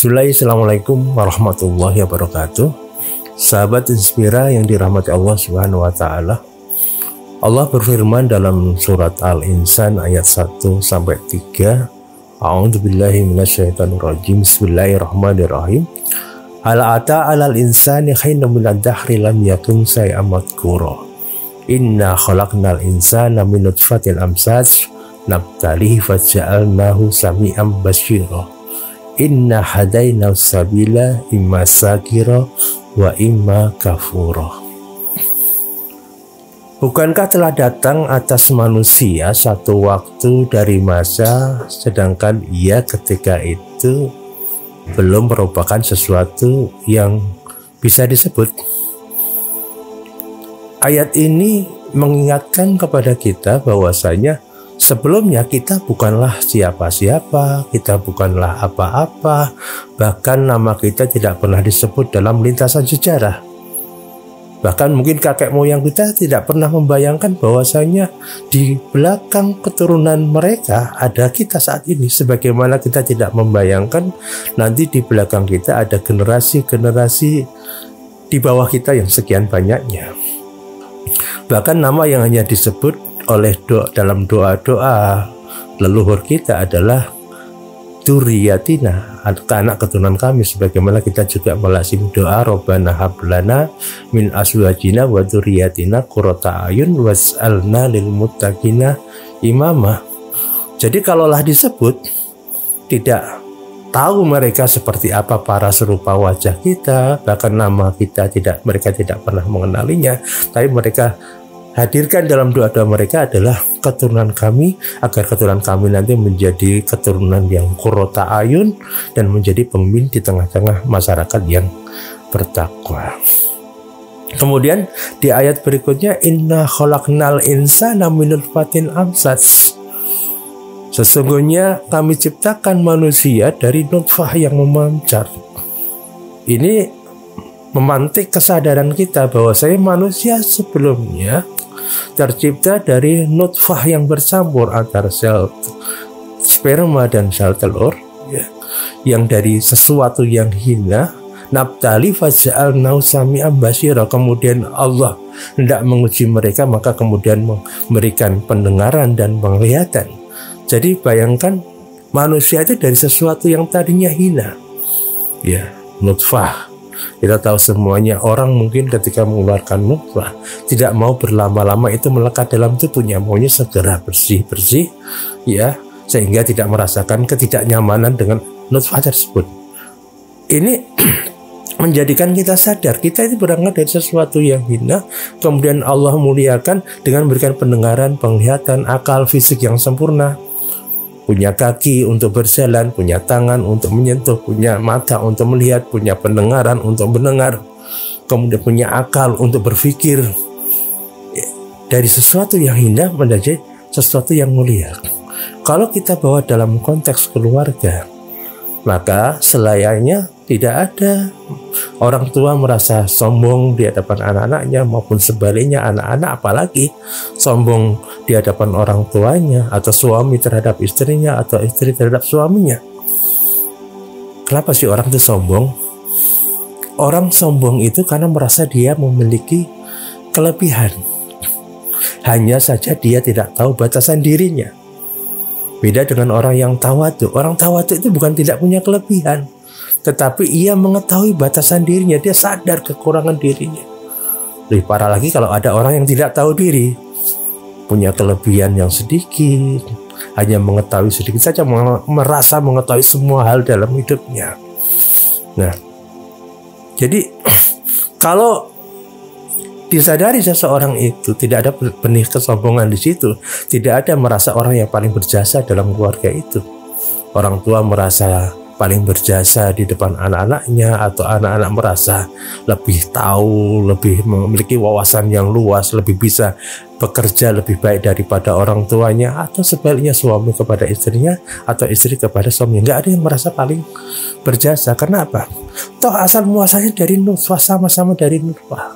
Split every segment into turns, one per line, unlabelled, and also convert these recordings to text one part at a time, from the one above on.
Assalamualaikum warahmatullahi wabarakatuh. Sahabat Inspira yang dirahmati Allah Subhanahu wa taala. Allah berfirman dalam surat Al-Insan ayat 1 sampai 3. A'udzubillahi minasyaitonirrajim. Bismillahirrahmanirrahim. Hal ata 'alal insani hinun minad dahri lam yakun shay'an madhkura. Inna khalaqnal insana min nutfatin amsaj nabtalihi faja'alnahu sami'an basyira. Inna hadaina sabila imma sakira wa imma kafura. Bukankah telah datang atas manusia satu waktu dari masa, sedangkan ia ketika itu belum merupakan sesuatu yang bisa disebut. Ayat ini mengingatkan kepada kita bahwasanya sebelumnya kita bukanlah siapa-siapa, kita bukanlah apa-apa, bahkan nama kita tidak pernah disebut dalam lintasan sejarah. Bahkan mungkin kakek moyang kita tidak pernah membayangkan bahwasanya di belakang keturunan mereka ada kita saat ini, sebagaimana kita tidak membayangkan nanti di belakang kita ada generasi-generasi di bawah kita yang sekian banyaknya. Bahkan nama yang hanya disebut dalam doa-doa leluhur kita adalah Dzurriyyatina, anak keturunan kami, sebagaimana kita juga melazim doa Rabbana hablana min azwajina wa dzurriyyatina qurrata a'yun was'alna lil muttaqina imama. Jadi kalaulah disebut, tidak tahu mereka seperti apa para serupa wajah kita, bahkan nama kita mereka tidak pernah mengenalinya, tapi mereka hadirkan dalam doa-doa mereka adalah keturunan kami, agar keturunan kami nanti menjadi keturunan yang qurrata ayun dan menjadi pemimpin di tengah-tengah masyarakat yang bertakwa. Kemudian di ayat berikutnya, inna khalaqnal insana min nutfatin amsaj. Sesungguhnya kami ciptakan manusia dari nutfah yang memancar. Ini memantik kesadaran kita bahwa saya manusia sebelumnya tercipta dari nutfah yang bercampur antara sel sperma dan sel telur, yang dari sesuatu yang hina nabtali faja'alnahu sami'an basyira. Kemudian Allah hendak menguji mereka, maka kemudian memberikan pendengaran dan penglihatan. Jadi bayangkan, manusia itu dari sesuatu yang tadinya hina, nutfah. Kita tahu semuanya, orang mungkin ketika mengeluarkan nutfah tidak mau berlama-lama itu melekat dalam tubuhnya, maunya segera bersih-bersih, sehingga tidak merasakan ketidaknyamanan dengan nutfah tersebut. Ini menjadikan kita sadar kita itu berangkat dari sesuatu yang hina, kemudian Allah muliakan dengan memberikan pendengaran, penglihatan, akal, fisik yang sempurna. Punya kaki untuk berjalan, punya tangan untuk menyentuh, punya mata untuk melihat, punya pendengaran untuk mendengar, kemudian punya akal untuk berpikir. Dari sesuatu yang hina menjadi sesuatu yang mulia. Kalau kita bawa dalam konteks keluarga, maka selayaknya tidak ada orang tua merasa sombong di hadapan anak-anaknya, maupun sebaliknya anak-anak apalagi sombong di hadapan orang tuanya, atau suami terhadap istrinya, atau istri terhadap suaminya. Kenapa sih orang itu sombong? Orang sombong itu karena merasa dia memiliki kelebihan. Hanya saja dia tidak tahu batasan dirinya. Beda dengan orang yang tawadhu. Orang tawadhu itu bukan tidak punya kelebihan, tetapi ia mengetahui batasan dirinya, dia sadar kekurangan dirinya. Lebih parah lagi kalau ada orang yang tidak tahu diri, punya kelebihan yang sedikit, hanya mengetahui sedikit saja, merasa mengetahui semua hal dalam hidupnya. Nah, jadi kalau disadari seseorang itu tidak ada benih kesombongan di situ, tidak ada merasa orang yang paling berjasa dalam keluarga itu. Orang tua merasa paling berjasa di depan anak-anaknya, atau anak-anak merasa lebih tahu, lebih memiliki wawasan yang luas, lebih bisa bekerja lebih baik daripada orang tuanya, atau sebaliknya suami kepada istrinya, atau istri kepada suaminya. Nggak ada yang merasa paling berjasa. Karena apa? Toh asal muasalnya dari nutfah, sama-sama dari nutfah.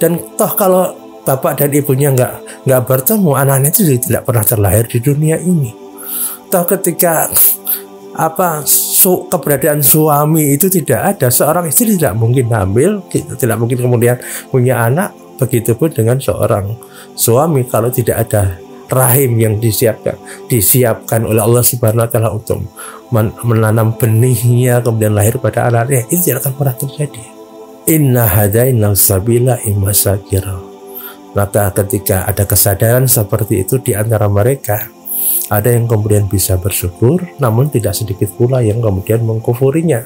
Dan toh kalau bapak dan ibunya nggak bertemu, anaknya itu tidak pernah terlahir di dunia ini. Toh ketika keberadaan suami itu tidak ada, seorang istri tidak mungkin hamil, tidak mungkin kemudian punya anak. Begitupun dengan seorang suami kalau tidak ada rahim yang disiapkan oleh Allah Subhanahu wa taala untuk menanam benihnya kemudian lahir pada anaknya, itu tidak akan pernah terjadi. Inna hadaina sabila imma syakira. Maka ketika ada kesadaran seperti itu di antara mereka, ada yang kemudian bisa bersyukur, namun tidak sedikit pula yang kemudian mengkufurinya.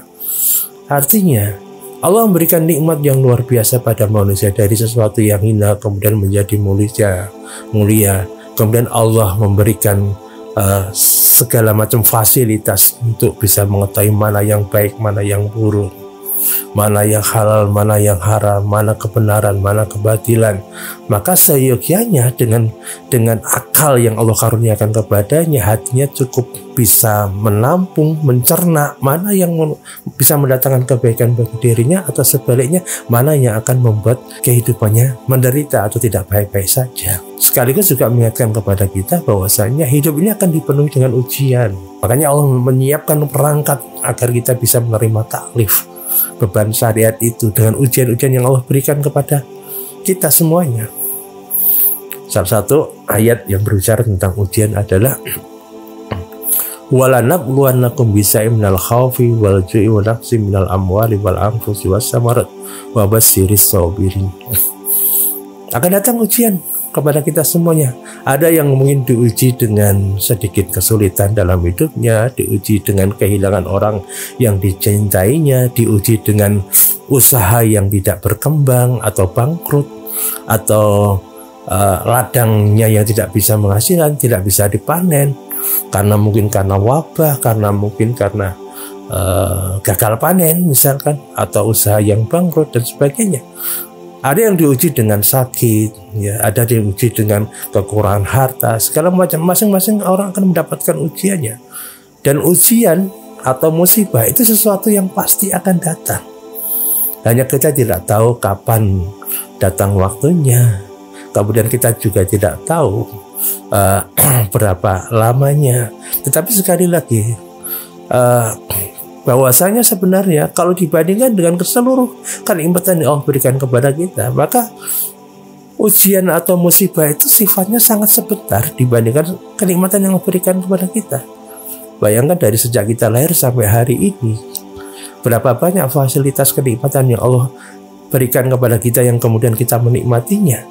Artinya Allah memberikan nikmat yang luar biasa pada manusia, dari sesuatu yang hina kemudian menjadi mulia. Kemudian Allah memberikan segala macam fasilitas untuk bisa mengetahui mana yang baik, mana yang buruk, mana yang halal, mana yang haram, mana kebenaran, mana kebatilan. Maka seyogyanya dengan akal yang Allah karuniakan kepadanya, hatinya cukup bisa menampung, mencerna mana yang bisa mendatangkan kebaikan bagi dirinya, atau sebaliknya mana yang akan membuat kehidupannya menderita atau tidak baik-baik saja. Sekaligus juga mengingatkan kepada kita bahwasanya hidup ini akan dipenuhi dengan ujian. Makanya Allah menyiapkan perangkat agar kita bisa menerima taklif, beban syariat itu, dengan ujian-ujian yang Allah berikan kepada kita semuanya. Salah satu ayat yang berbicara tentang ujian adalah walanabluwannakum bisyai'im minal khaufi wal ju'i wa naqsin minal amwali wal anfusi was samarat wa basyyiris sabirin. Akan datang ujian kepada kita semuanya. Ada yang mungkin diuji dengan sedikit kesulitan dalam hidupnya, diuji dengan kehilangan orang yang dicintainya, diuji dengan usaha yang tidak berkembang atau bangkrut, atau ladangnya yang tidak bisa menghasilkan, tidak bisa dipanen, karena wabah, karena gagal panen misalkan, atau usaha yang bangkrut dan sebagainya. Ada yang diuji dengan sakit, ya, ada yang diuji dengan kekurangan harta, segala macam. Masing-masing orang akan mendapatkan ujiannya. Dan ujian atau musibah itu sesuatu yang pasti akan datang. Hanya kita tidak tahu kapan datang waktunya. Kemudian kita juga tidak tahu berapa lamanya. Tetapi sekali lagi, bahwasanya sebenarnya kalau dibandingkan dengan seluruh kenikmatan yang Allah berikan kepada kita, maka ujian atau musibah itu sifatnya sangat sebentar dibandingkan kenikmatan yang Allah berikan kepada kita. Bayangkan dari sejak kita lahir sampai hari ini, berapa banyak fasilitas kenikmatan yang Allah berikan kepada kita yang kemudian kita menikmatinya,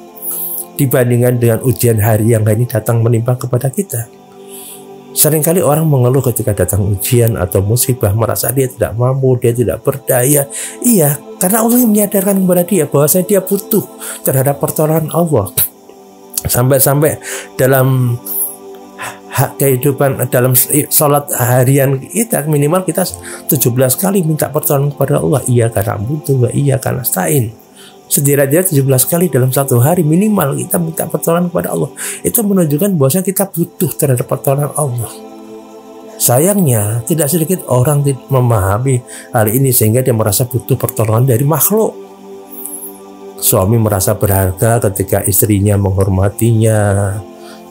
dibandingkan dengan ujian hari yang ini datang menimpa kepada kita. Seringkali orang mengeluh ketika datang ujian atau musibah, merasa dia tidak mampu, dia tidak berdaya. Iya, karena Allah yang menyadarkan kepada dia bahwa dia butuh terhadap pertolongan Allah. Sampai-sampai dalam kehidupan, dalam sholat harian kita, minimal kita 17 kali minta pertolongan kepada Allah. Iya karena butuh, iya karena nasta'in. Setidaknya 17 kali dalam satu hari minimal kita minta pertolongan kepada Allah. Itu menunjukkan bahwa kita butuh terhadap pertolongan Allah. Sayangnya tidak sedikit orang memahami hal ini sehingga dia merasa butuh pertolongan dari makhluk. Suami merasa berharga ketika istrinya menghormatinya.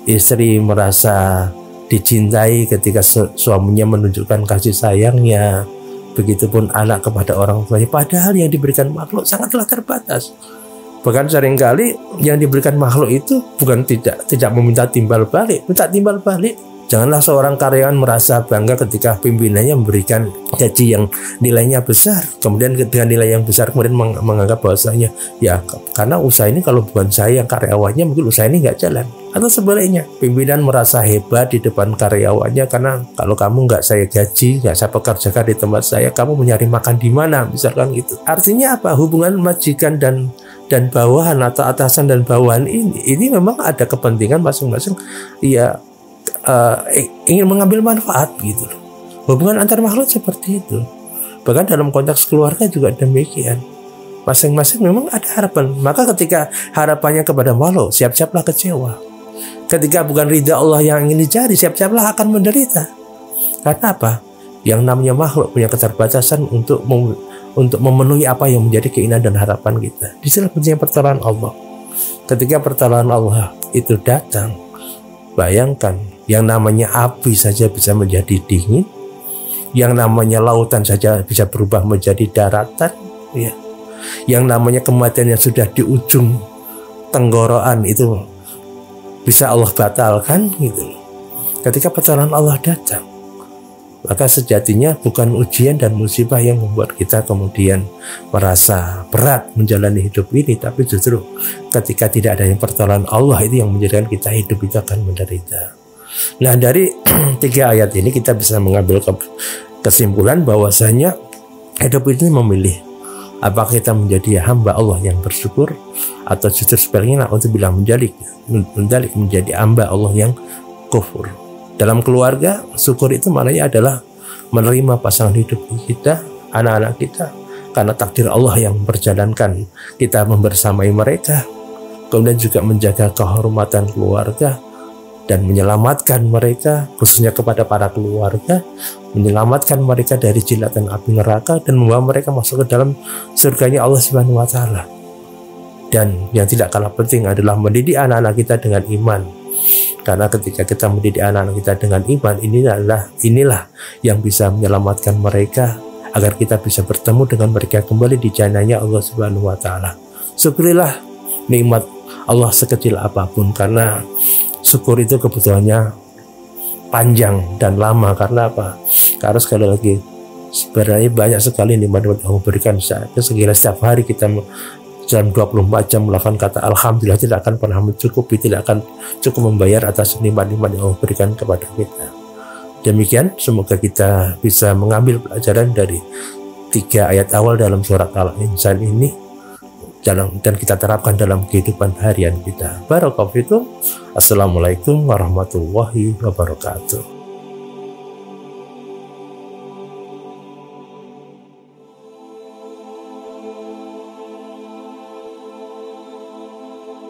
Istri merasa dicintai ketika suaminya menunjukkan kasih sayangnya. Begitupun anak kepada orang tuanya, padahal yang diberikan makhluk sangatlah terbatas. Bahkan seringkali yang diberikan makhluk itu bukan tidak meminta timbal balik, minta timbal balik. Janganlah seorang karyawan merasa bangga ketika pimpinannya memberikan gaji yang nilainya besar, kemudian dengan nilai yang besar kemudian menganggap bahwasanya ya karena usaha ini kalau bukan saya yang karyawannya mungkin usaha ini nggak jalan. Atau sebaliknya, pimpinan merasa hebat di depan karyawannya karena kalau kamu nggak saya gaji, nggak saya pekerjakan di tempat saya, kamu mencari makan di mana, misalkan gitu. Artinya apa? Hubungan majikan dan bawahan atau atasan dan bawahan ini memang ada kepentingan masing-masing, ya ingin mengambil manfaat gitu. Hubungan antar makhluk seperti itu. Bahkan dalam konteks keluarga juga demikian. Masing-masing memang ada harapan. Maka ketika harapannya kepada makhluk, siap-siaplah kecewa. Ketika bukan ridha Allah yang ingin dicari, siap-siaplah akan menderita. Karena apa? Yang namanya makhluk punya keterbatasan untuk memenuhi apa yang menjadi keinginan dan harapan kita. Di sini pentingnya pertolongan Allah. Ketika pertolongan Allah itu datang, bayangkan yang namanya api saja bisa menjadi dingin, Yang namanya lautan saja bisa berubah menjadi daratan, ya. Yang namanya kematian yang sudah di ujung tenggorokan itu bisa Allah batalkan gitu. Ketika pertolongan Allah datang, maka sejatinya bukan ujian dan musibah yang membuat kita kemudian merasa berat menjalani hidup ini, tapi justru ketika tidak ada yang pertolongan Allah itu yang menjadikan kita hidup itu akan menderita. Nah, dari 3 ayat ini kita bisa mengambil kesimpulan bahwasanya hidup ini memilih apakah kita menjadi hamba Allah yang bersyukur atau justru sebaliknya untuk bilang menjadi hamba Allah yang kufur. Dalam keluarga, syukur itu maknanya adalah menerima pasangan hidup kita, anak-anak kita, karena takdir Allah yang memperjalankan kita membersamai mereka. Kemudian juga menjaga kehormatan keluarga dan menyelamatkan mereka, khususnya kepada para keluarga, menyelamatkan mereka dari jilatan api neraka dan membawa mereka masuk ke dalam surganya Allah Subhanahu wa taala. Dan yang tidak kalah penting adalah mendidik anak-anak kita dengan iman. Karena ketika kita mendidik anak-anak kita dengan iman, inilah yang bisa menyelamatkan mereka agar kita bisa bertemu dengan mereka kembali di jannahnya Allah Subhanahu wa taala. Syukurilah nikmat Allah sekecil apapun, karena syukur itu kebutuhannya panjang dan lama. Karena apa? Karena sekali lagi sebenarnya banyak sekali nikmat yang Allah berikan. Sekiranya setiap hari kita dalam 24 jam melakukan kata alhamdulillah, tidak akan pernah mencukupi, tidak akan cukup membayar atas nikmat-nikmat yang Allah berikan kepada kita. Demikian, semoga kita bisa mengambil pelajaran dari 3 ayat awal dalam surat Al-Insan ini dan kita terapkan dalam kehidupan harian kita. Barakallahu fikum. Assalamualaikum warahmatullahi wabarakatuh.